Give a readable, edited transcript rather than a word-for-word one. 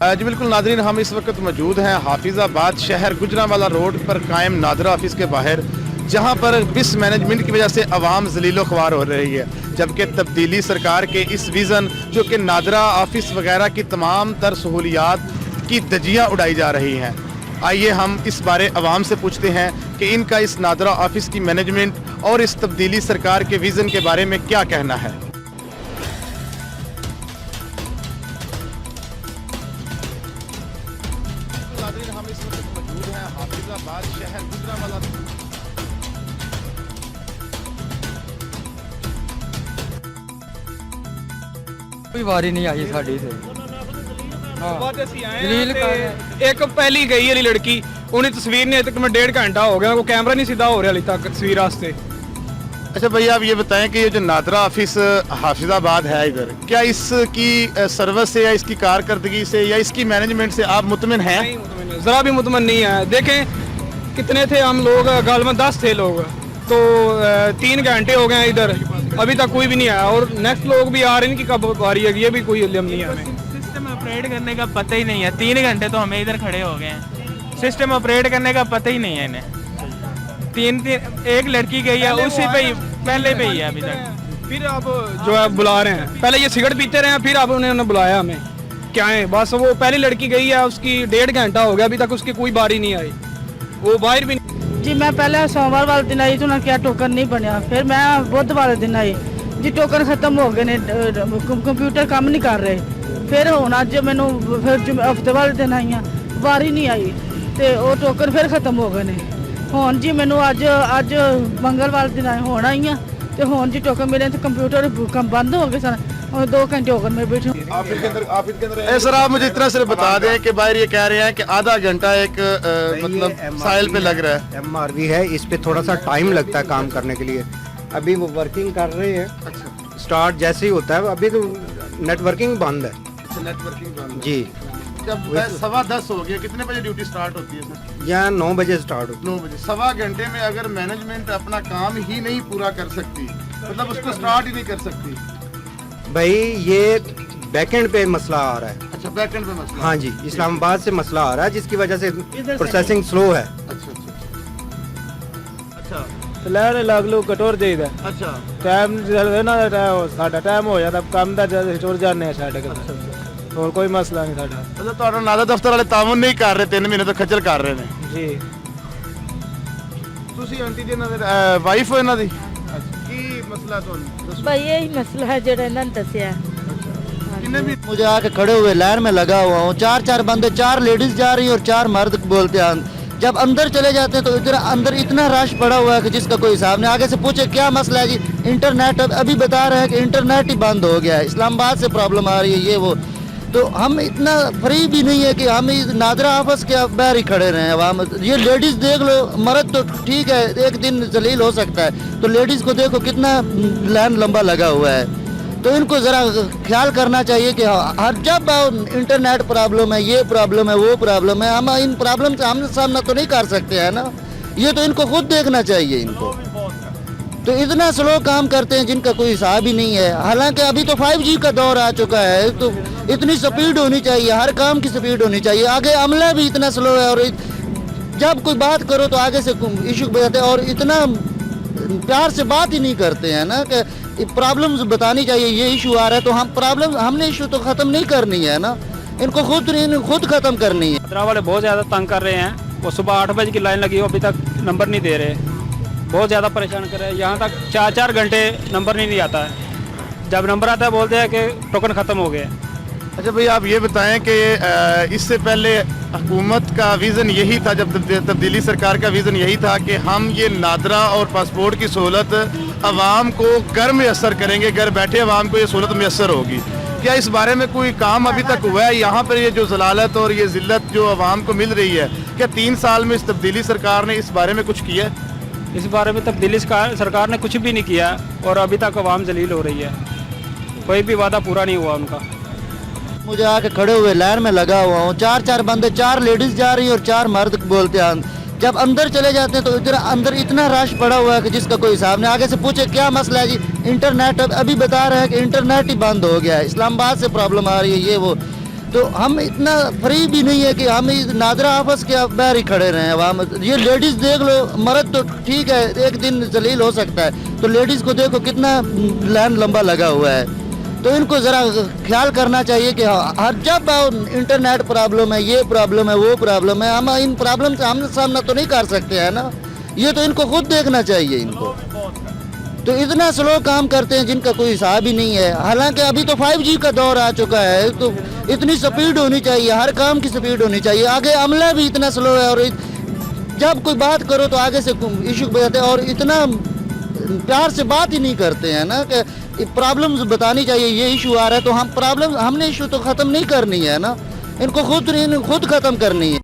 जी बिल्कुल नादरीन, हम इस वक्त मौजूद हैं हाफिज़ाबाद शहर गुजरांवाला रोड पर कायम नादरा ऑफिस के बाहर, जहां पर मिस मैनेजमेंट की वजह से अवाम जलीलो ख्वार हो रही है, जबकि तब्दीली सरकार के इस विज़न जो कि नादरा ऑफिस वगैरह की तमाम तर सहूलियात की धज्जियाँ उड़ाई जा रही हैं। आइए हम इस बारे अवाम से पूछते हैं कि इनका इस नादरा ऑफिस की मैनेजमेंट और इस तब्दीली सरकार के विज़न के बारे में क्या कहना है। हम इस वक्त मौजूद हैं हाफिज़ाबाद शहर गुजरांवाला। कोई वारी नहीं आई साड़ी से। एक पहली गई वाली लड़की, उन्हें तस्वीर नहीं, तक मैं 1.5 घंटा हो गया, वो कैमरा नहीं सीधा हो रहा अभी तक तस्वीर वास्ते। अच्छा भैया, आप ये बताएं कि ये जो नादरा ऑफिस हाफिज़ाबाद है इधर, क्या इसकी सर्विस से या इसकी कारकर्दगी से या इसकी मैनेजमेंट से आप मुतमिन हैं? ज़रा भी मुतमन नहीं है। देखें कितने थे हम लोग, गालमन 10 थे लोग, तो 3 घंटे हो गए इधर, अभी तक कोई भी नहीं आया, और नेक्स्ट लोग भी आ रहे हैं कि कब आ रही है, ये भी कोई इल्म नहीं है हमें। सिस्टम ऑपरेट करने का पता ही नहीं है। 3 घंटे तो हमें इधर खड़े हो गए हैं, सिस्टम ऑपरेट करने का पता ही नहीं है इन्हें। एक लड़की गई है, उसी पे ही पहले पे ही है अभी तक। फिर आप जो है बुला रहे हैं, पहले ये सिगरेट पीते रहे हैं, फिर आप उन्होंने बुलाया हमें, क्या है बस। वो पहली लड़की गई है, उसकी 1.5 घंटा हो गया, अभी तक उसकी कोई बारी नहीं आई, वो बाहर भी नहीं। जी मैं पहले सोमवार वाले दिन आई तो ना क्या टोकन नहीं बनया, फिर मैं बुध वाले दिन आई जी, टोकन खत्म हो गए ने, कंप्यूटर काम नहीं कर रहे। फिर ਹੁਣ ਅੱਜ ਮੈਨੂੰ ਫਿਰ ਹਫਤੇ ਵਾਲੇ ਦਿਨ ਆਈਆਂ, ਵਾਰੀ ਨਹੀਂ ਆਈ ਤੇ ਉਹ ਟੋਕਨ ਫਿਰ ਖਤਮ ਹੋ ਗਏ ਨੇ। ਹੁਣ ਜੀ ਮੈਨੂੰ ਅੱਜ ਮੰਗਲਵਾਰ ਦਿਨ ਆਏ, ਹੁਣ ਆਈਆਂ ਤੇ ਹੁਣ ਜੀ ਟੋਕਨ ਮਿਲੇ ਤੇ ਕੰप्यूटर ਕੰਮ ਬੰਦ ਹੋ ਗਏ ਸਨ, और 2 घंटे होकर मैं बैठी हूँ। सर आप मुझे इतना सिर्फ बता दें कि बाहर ये कह रहे हैं कि आधा घंटा एक मतलब साइल पे लग रहा है। MRV है, इस पे थोड़ा सा टाइम लगता है काम करने के लिए। अभी वो वर्किंग कर रहे हैं। अच्छा, स्टार्ट जैसे ही होता है, अभी तो नेटवर्किंग बंद है। नेटवर्किंग बंद जी। जब 10:15 हो गया, कितने बजे ड्यूटी स्टार्ट होती है सर? यहाँ 9 बजे स्टार्ट होती 9 बजे। 1.25 घंटे में अगर मैनेजमेंट अपना काम ही नहीं पूरा कर सकती, मतलब उसको स्टार्ट ही नहीं कर सकती। भाई ये बैकएंड पे मसला आ रहा है। अच्छा, बैकएंड पे मसला। हाँ जी, इस्लामाबाद से मसला आ रहा है, जिसकी वजह से प्रोसेसिंग स्लो है। अच्छा अच्छा ਤੇ ਲੈਣ ਲੱਗ ਲੋ ਕਟੋਰ ਜਾਈਦਾ, अच्छा ਟਾਈਮ ਜਦੋਂ ਨਾ ਸਾਡਾ ਟਾਈਮ ਹੋ ਜਾਂਦਾ ਕੰਮ ਦਾ, ਜਦ ਟੁਰ ਜਾਂਦੇ ਆ ਛੱਡ ਕੇ, ਹੋਰ ਕੋਈ ਮਸਲਾ ਨਹੀਂ ਸਾਡਾ। मतलब ਤੁਹਾਡਾ ਨਾਦਾ ਦਫ਼ਤਰ ਵਾਲੇ ਤਾਮੁਨ ਨਹੀਂ ਕਰ ਰਹੇ, 3 ਮਹੀਨੇ ਤੋਂ ਖੱਜਲ ਕਰ ਰਹੇ ਨੇ ਜੀ। ਤੁਸੀਂ ਆਂਟੀ ਜੀ ਇਹਨਾਂ ਦੇ ਵਾਈਫ ਹੋ ਇਹਨਾਂ ਦੀ? ਕੀ ਮਸਲਾ ਤੁਹਾਨੂੰ ਦੱਸੋ। भाई यही मसला है जो इन्होंने दसिया। ਕਿੰਨੇ ਵੀ मुझे आके खड़े हुए लाइन में लगा हुआ हूँ, 4 बंदे, 4 लेडीज जा रही हैं और 4 मर्द बोलते हैं। जब अंदर चले जाते हैं तो इधर अंदर इतना रश पड़ा हुआ है कि जिसका कोई हिसाब नहीं। आगे से पूछे क्या मसला है जी, इंटरनेट अभी बता रहे हैं कि इंटरनेट ही बंद हो गया है, इस्लामाबाद से प्रॉब्लम आ रही है, ये वो। तो हम इतना फ्री भी नहीं है कि हम इस नादरा ऑफिस के बाहर ही खड़े रहे हैं। ये लेडीज़ देख लो, मर्द तो ठीक है, एक दिन जलील हो सकता है, तो लेडीज़ को देखो कितना लाइन लंबा लगा हुआ है। तो इनको ज़रा ख्याल करना चाहिए कि हर जब इंटरनेट प्रॉब्लम है, ये प्रॉब्लम है, वो प्रॉब्लम है, हम इन प्रॉब्लम से आमने सामना तो नहीं कर सकते हैं ना, ये तो इनको खुद देखना चाहिए इनको। तो इतना स्लो काम करते हैं जिनका कोई हिसाब ही नहीं है। हालांकि अभी तो 5G का दौर आ चुका है, तो इतनी स्पीड होनी चाहिए, हर काम की स्पीड होनी चाहिए। आगे अमला भी इतना स्लो है, और जब कोई बात करो तो आगे से इशू बताते हैं, और इतना प्यार से बात ही नहीं करते हैं ना कि प्रॉब्लम्स बतानी चाहिए, ये इशू आ रहा है तो हम प्रॉब्लम, हमने इशू तो ख़त्म नहीं करनी है ना, इनको खुद ख़त्म करनी है। नादरा वाले बहुत ज़्यादा तंग कर रहे हैं, वो सुबह 8 बजे की लाइन लगी हो, अभी तक नंबर नहीं दे रहे, बहुत ज़्यादा परेशान कर रहे हैं। यहाँ तक 4 घंटे नंबर नहीं आता है, जब नंबर आता है बोलते हैं कि टोकन ख़त्म हो गए। अच्छा भैया, आप ये बताएं कि इससे पहले हुकूमत का विज़न यही था, जब तब्दीली सरकार का विज़न यही था कि हम ये नादरा और पासपोर्ट की सहूलत आवाम को घर में असर करेंगे, घर बैठे आवाम को ये सहूलत मैसर होगी। क्या इस बारे में कोई काम अभी तक हुआ है? यहाँ पर ये जो जलालत और ये ज़िल्लत जो आवाम को मिल रही है, क्या 3 साल में इस तब्दीली सरकार ने इस बारे में कुछ किया है? इस बारे में तब्दीली सरकार ने कुछ भी नहीं किया, और अभी तक आवाम जलील हो रही है, कोई भी वादा पूरा नहीं हुआ उनका। मुझे आके खड़े हुए लाइन में लगा हुआ हूँ, 4 बंदे, 4 लेडीज जा रही हैं और 4 मर्द बोलते हैं। जब अंदर चले जाते हैं तो इधर अंदर इतना रश पड़ा हुआ है कि जिसका कोई हिसाब नहीं। आगे से पूछे क्या मसला है जी, इंटरनेट अभी बता रहे हैं कि इंटरनेट ही बंद हो गया है, इस्लामाबाद से प्रॉब्लम आ रही है, ये वो। तो हम इतना फ्री भी नहीं है कि हम इस नादरा ऑफिस के बाहर ही खड़े रहे वहाँ। ये लेडीज़ देख लो, मर्द तो ठीक है एक दिन जलील हो सकता है, तो लेडीज़ को देखो कितना लाइन लंबा लगा हुआ है। तो इनको ज़रा ख्याल करना चाहिए कि हर जब इंटरनेट प्रॉब्लम है, ये प्रॉब्लम है, वो प्रॉब्लम है, हम इन प्रॉब्लम से आमने सामना तो नहीं कर सकते हैं ना, ये तो इनको खुद देखना चाहिए इनको। तो इतना स्लो काम करते हैं जिनका कोई हिसाब ही नहीं है। हालांकि अभी तो 5G का दौर आ चुका है, तो इतनी स्पीड होनी चाहिए, हर काम की स्पीड होनी चाहिए। आगे अमला भी इतना स्लो है, और जब कोई बात करो तो आगे से इशू बताते हैं, और इतना प्यार से बात ही नहीं करते हैं ना कि प्रॉब्लम्स बतानी चाहिए, ये इशू आ रहा है तो हम प्रॉब्लम हमने इशू तो ख़त्म नहीं करनी है ना, इनको खुद ख़त्म करनी है।